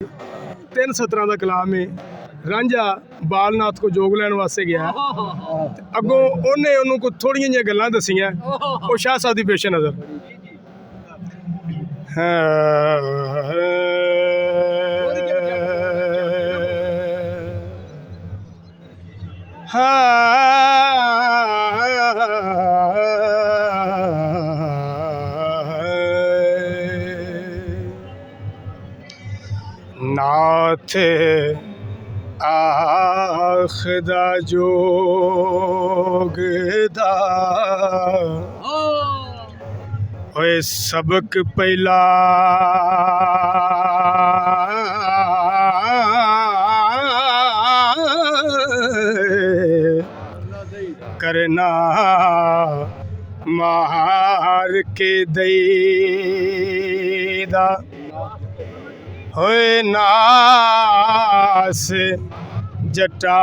3 ਸਤਰਾਂ ਦਾ ਕਲਾਮ ਹੈ। ਰਾਂਝਾ ਬਾਲਨਾਥ ਕੋ ਜੋਗ ਲੈਣ ਵਾਸਤੇ ਗਿਆ ਤੇ ਅੱਗੋਂ ਉਹਨੂੰ ਕੋ ਥੋੜੀਆਂ ਜਿਹੀਆਂ ਗੱਲਾਂ ਦਸੀਆਂ। ਉਹ ਸ਼ਾਹ ਸਾਹਿਬ ਦੀ ਪੇਸ਼ ਨਜ਼ਰ नाथ आखदा जोगदा ओए सबक पहला करना मार के देदा होए नास जटा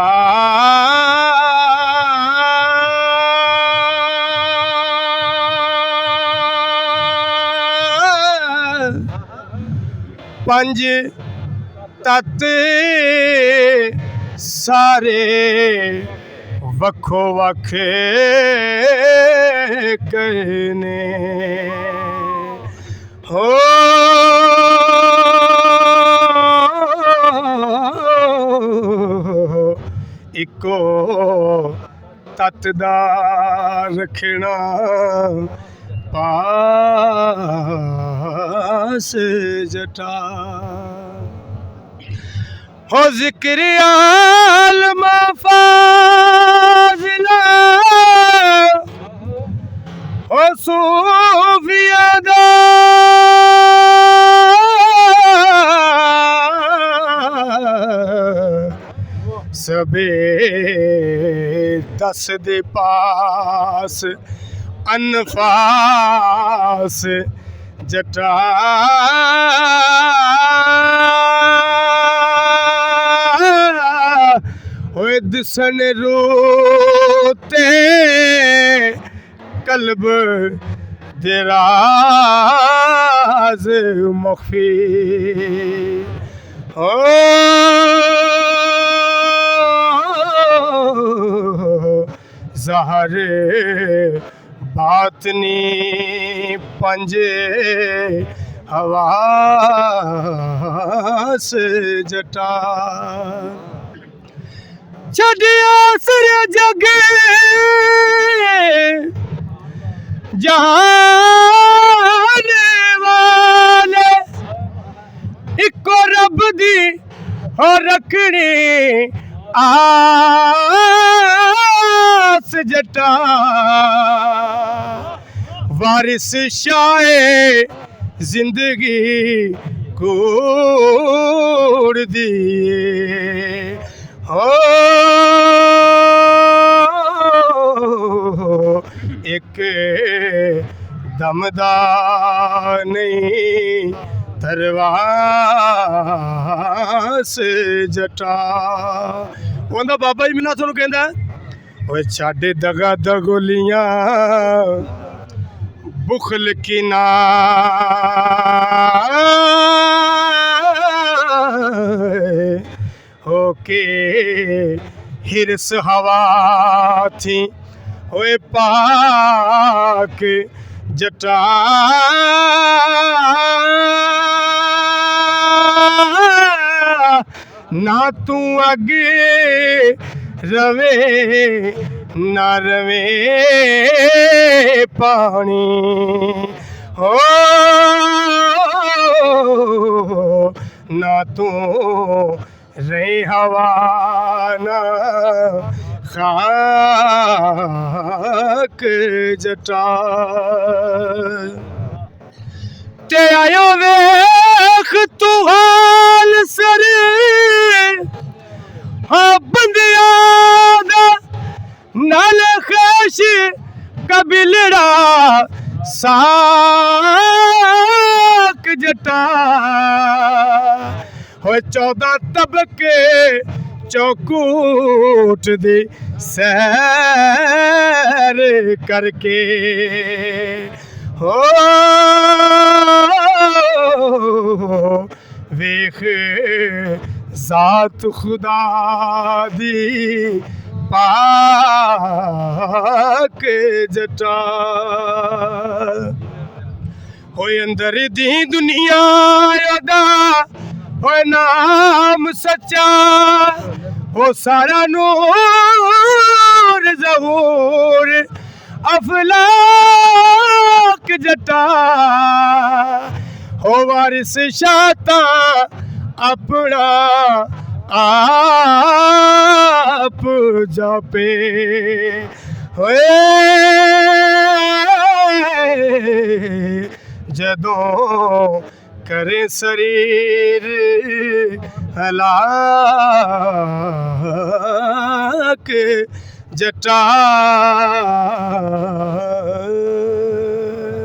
पंज तत सारे वखो वख कहने हो इको तत दा रखना पास जटा हो जिक्र आलम फाज़िला हो सूफिया दा सबे दस दे पास अनफास जटा होए दिसन रोते कल्ब दराज मख्फी हो ज़हरे बातनी पंजे हवास जटा छड़िया सिर जगे जहान वाले इको रब दी हो रखनी आस जटा वारिस शाए जिंदगी कोड़ दिए हो एक दमदा नहीं तरवास जटा ਉਹਦਾ ਬਾਬਾ ਜੀ ਮਿਲਾ ਤੁਹਾਨੂੰ ਕਹਿੰਦਾ ਓਏ ਛੱਡ ਦਗਾ ਦਗੋਲੀਆਂ ਬੁਖਲ ਕਿਨਾ हो के हिरस हवा थी होए पाक जटा ना तू अगे रवे ना रवे पानी हो ना तू रही हवा ना खाक जटा ते आयो वेख तू हाल सरे हाँ बंदिया दा नाल खैश कबिलड़ा साक जटा हो 14 तबके चौकूट दी सैर करके हो वेख ज़ात खुदा दी पाक जटा होए अंदर दी दुनिया दा होए नाम सच्चा हो सारा नूर ज़हूर अफलाक जटा हो वारिस शाता अपना आप जापे होए जदों करे शरीर हलाक जटा